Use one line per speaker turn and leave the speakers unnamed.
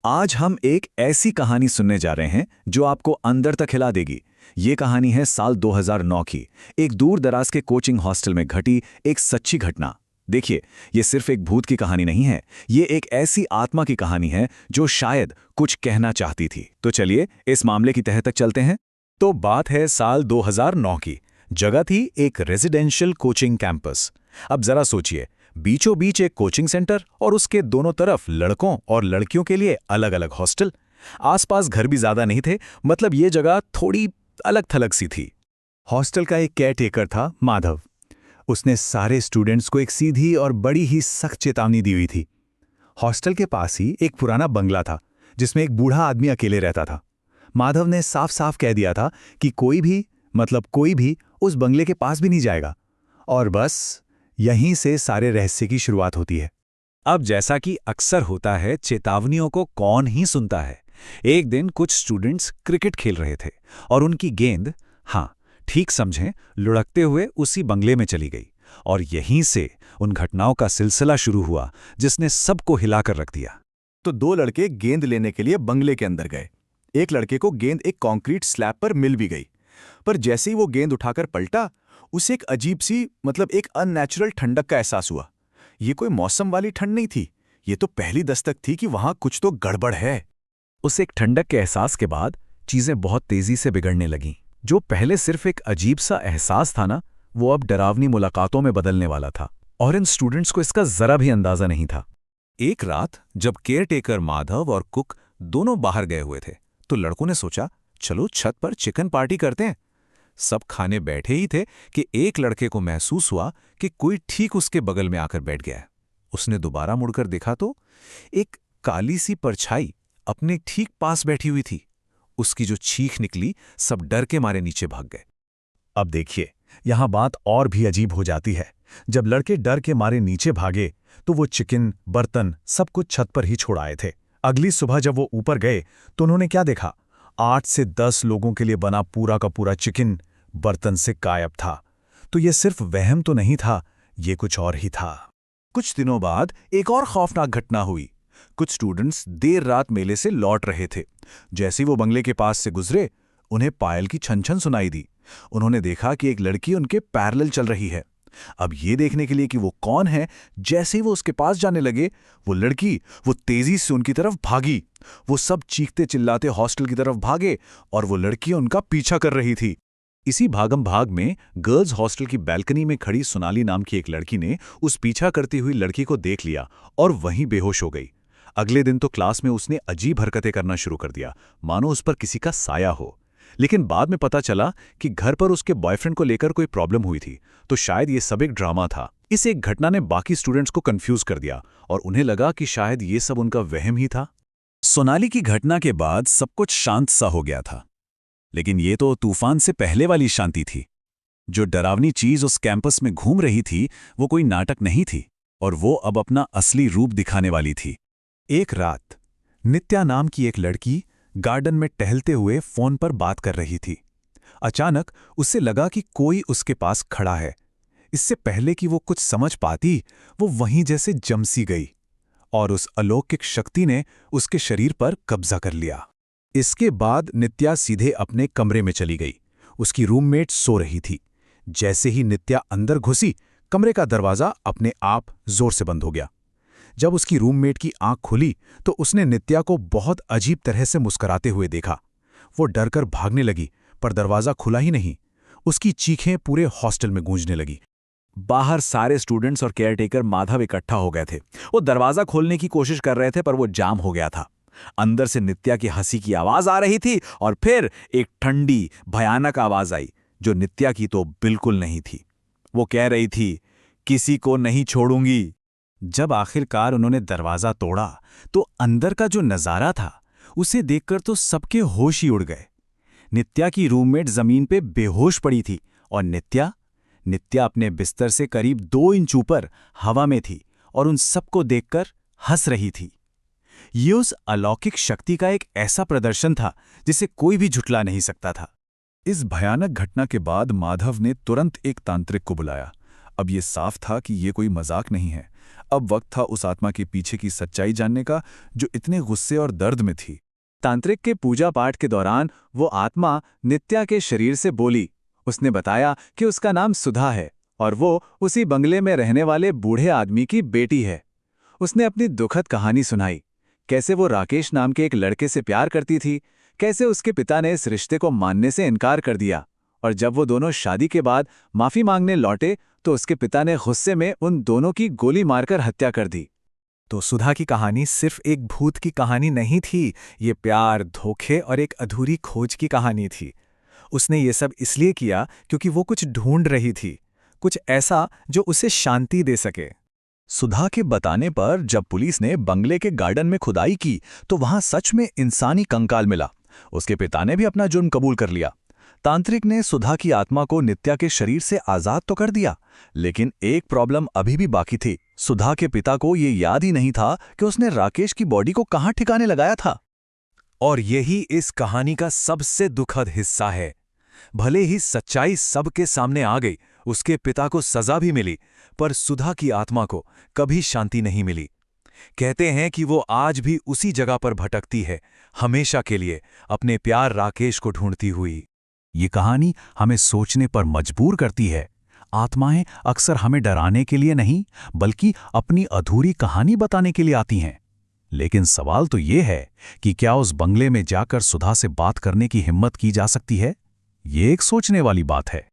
आज हम एक ऐसी कहानी सुनने जा रहे हैं जो आपको अंदर तक हिला देगी। ये कहानी है साल 2009 की, एक दूर दराज के कोचिंग हॉस्टल में घटी एक सच्ची घटना। देखिए, ये सिर्फ एक भूत की कहानी नहीं है, ये एक ऐसी आत्मा की कहानी है जो शायद कुछ कहना चाहती थी। तो चलिए इस मामले की तह तक चलते हैं। तो बात है साल 2009 की। जगह थी एक रेजिडेंशियल कोचिंग कैंपस। अब जरा सोचिए, बीचों बीच एक कोचिंग सेंटर और उसके दोनों तरफ लड़कों और लड़कियों के लिए अलग अलग हॉस्टल। आसपास घर भी ज्यादा नहीं थे, मतलब ये जगह थोड़ी अलग थलग सी थी। हॉस्टल का एक केयरटेकर था, माधव। उसने सारे स्टूडेंट्स को एक सीधी और बड़ी ही सख्त चेतावनी दी हुई थी। हॉस्टल के पास ही एक पुराना बंगला था जिसमें एक बूढ़ा आदमी अकेले रहता था। माधव ने साफ साफ कह दिया था कि कोई भी उस बंगले के पास भी नहीं जाएगा। और बस यहीं से सारे रहस्य की शुरुआत होती है। अब जैसा कि अक्सर होता है, चेतावनियों को कौन ही सुनता है। एक दिन कुछ स्टूडेंट्स क्रिकेट खेल रहे थे और उनकी गेंद, हाँ ठीक समझें, लुढ़कते हुए उसी बंगले में चली गई। और यहीं से उन घटनाओं का सिलसिला शुरू हुआ जिसने सबको हिलाकर रख दिया।
तो दो लड़के गेंद लेने के लिए बंगले के अंदर गए। एक लड़के को गेंद एक कंक्रीट स्लैब पर मिल भी गई, पर जैसे ही वो गेंद उठाकर पलटा, उसे एक अजीब सी एक अननेचुरल ठंडक का एहसास हुआ। ये कोई मौसम वाली ठंड नहीं थी, ये तो पहली दस्तक थी कि वहां कुछ तो गड़बड़ है।
उस एक ठंडक के एहसास के बाद चीजें बहुत तेजी से बिगड़ने लगीं। जो पहले सिर्फ एक अजीब सा एहसास था ना, वो अब डरावनी मुलाकातों में बदलने वाला था। और इन स्टूडेंट्स को इसका जरा भी अंदाजा नहीं था।
एक रात जब केयरटेकर माधव और कुक दोनों बाहर गए हुए थे, तो लड़कों ने सोचा, चलो छत पर चिकन पार्टी करते हैं। सब खाने बैठे ही थे कि एक लड़के को महसूस हुआ कि कोई ठीक उसके बगल में आकर बैठ गया है। उसने दोबारा मुड़कर देखा तो एक काली सी परछाई अपने ठीक पास बैठी हुई थी। उसकी जो चीख निकली, सब डर के मारे नीचे भाग गए।
अब देखिए, यहां बात और भी अजीब हो जाती है। जब लड़के डर के मारे नीचे भागे तो वो चिकन, बर्तन सब कुछ छत पर ही छोड़ आए थे। अगली सुबह जब वो ऊपर गए तो उन्होंने क्या देखा? 8 से 10 लोगों के लिए बना पूरा का पूरा चिकन बर्तन से गायब था। तो ये सिर्फ वहम तो नहीं था, ये कुछ और ही था।
कुछ दिनों बाद एक और खौफनाक घटना हुई। कुछ स्टूडेंट्स देर रात मेले से लौट रहे थे। जैसे ही वो बंगले के पास से गुजरे, उन्हें पायल की छन छन सुनाई दी। उन्होंने देखा कि एक लड़की उनके पैरेलल चल रही है। अब ये देखने के लिए कि वो कौन है, जैसे ही वो उसके पास जाने लगे, वो तेजी से उनकी तरफ भागी। वो सब चीखते चिल्लाते हॉस्टल की तरफ भागे और वो लड़की उनका पीछा कर रही थी। इसी भागम भाग में गर्ल्स हॉस्टल की बैल्कनी में खड़ी सोनाली नाम की एक लड़की ने उस पीछा करती हुई लड़की को देख लिया और वहीं बेहोश हो गई। अगले दिन तो क्लास में उसने अजीब हरकतें करना शुरू कर दिया, मानो उस पर किसी का साया हो। लेकिन बाद में पता चला कि घर पर उसके बॉयफ्रेंड को लेकर कोई प्रॉब्लम हुई थी, तो शायद ये सब एक ड्रामा था। इस एक घटना ने बाकी स्टूडेंट्स को कंफ्यूज कर दिया और उन्हें लगा कि शायद ये सब उनका वहम ही था। सोनाली की घटना के बाद सब कुछ शांत सा हो गया था, लेकिन ये तो तूफान से पहले वाली शांति थी। जो डरावनी चीज उस कैंपस में घूम रही थी, वो कोई नाटक नहीं थी और वो अब अपना असली रूप दिखाने वाली थी। एक रात नित्या नाम की एक लड़की गार्डन में टहलते हुए फोन पर बात कर रही थी। अचानक उसे लगा कि कोई उसके पास खड़ा है। इससे पहले कि वो कुछ समझ पाती, वो वहीं जैसे जम सी गई और उस अलौकिक शक्ति ने उसके शरीर पर कब्जा कर लिया। इसके बाद नित्या सीधे अपने कमरे में चली गई। उसकी रूममेट सो रही थी। जैसे ही नित्या अंदर घुसी, कमरे का दरवाजा अपने आप जोर से बंद हो गया। जब उसकी रूममेट की आंख खुली तो उसने नित्या को बहुत अजीब तरह से मुस्कुराते हुए देखा। वो डरकर भागने लगी, पर दरवाजा खुला ही नहीं। उसकी चीखें पूरे हॉस्टल में गूंजने लगी। बाहर सारे स्टूडेंट्स और केयरटेकर माधव इकट्ठा हो गए थे। वो दरवाजा खोलने की कोशिश कर रहे थे, पर वो जाम हो गया था। अंदर से नित्या की हंसी की आवाज आ रही थी और फिर एक ठंडी भयानक आवाज आई, जो नित्या की तो बिल्कुल नहीं थी। वो कह रही थी, किसी को नहीं छोड़ूंगी। जब आखिरकार उन्होंने दरवाजा तोड़ा तो अंदर का जो नजारा था, उसे देखकर तो सबके होश ही उड़ गए। नित्या की रूममेट जमीन पे बेहोश पड़ी थी और नित्या अपने बिस्तर से करीब 2 इंच ऊपर हवा में थी और उन सबको देखकर हंस रही थी। ये उस अलौकिक शक्ति का एक ऐसा प्रदर्शन था जिसे कोई भी झुठला नहीं सकता था। इस भयानक घटना के बाद माधव ने तुरंत एक तांत्रिक को बुलाया। अब ये साफ था कि ये कोई मजाक नहीं है। अब वक्त था उस आत्मा के पीछे की सच्चाई जानने का, जो इतने गुस्से और दर्द में थी।
तांत्रिक के पूजा पाठ के दौरान वो आत्मा नित्या के शरीर से बोली। उसने बताया कि उसका नाम सुधा है और वो उसी बंगले में रहने वाले बूढ़े आदमी की बेटी है। उसने अपनी दुखद कहानी सुनाई, कैसे वो राकेश नाम के एक लड़के से प्यार करती थी, कैसे उसके पिता ने इस रिश्ते को मानने से इनकार कर दिया, और जब वो दोनों शादी के बाद माफी मांगने लौटे तो उसके पिता ने गुस्से में उन दोनों की गोली मारकर हत्या कर दी।
तो सुधा की कहानी सिर्फ एक भूत की कहानी नहीं थी, ये प्यार, धोखे और एक अधूरी खोज की कहानी थी। उसने ये सब इसलिए किया क्योंकि वो कुछ ढूंढ रही थी, कुछ ऐसा जो उसे शांति दे सके।
सुधा के बताने पर जब पुलिस ने बंगले के गार्डन में खुदाई की तो वहां सच में इंसानी कंकाल मिला। उसके पिता ने भी अपना जुर्म कबूल कर लिया। तांत्रिक ने सुधा की आत्मा को नित्या के शरीर से आजाद तो कर दिया, लेकिन एक प्रॉब्लम अभी भी बाकी थी। सुधा के पिता को ये याद ही नहीं था कि उसने राकेश की बॉडी को कहां ठिकाने लगाया था।
और यही इस कहानी का सबसे दुखद हिस्सा है। भले ही सच्चाई सबके सामने आ गई, उसके पिता को सजा भी मिली, पर सुधा की आत्मा को कभी शांति नहीं मिली। कहते हैं कि वो आज भी उसी जगह पर भटकती है, हमेशा के लिए अपने प्यार राकेश को ढूंढती हुई। ये कहानी हमें सोचने पर मजबूर करती है। आत्माएं अक्सर हमें डराने के लिए नहीं, बल्कि अपनी अधूरी कहानी बताने के लिए आती हैं। लेकिन सवाल तो ये है कि क्या उस बंगले में जाकर सुधा से बात करने की हिम्मत की जा सकती है? ये एक सोचने वाली बात है।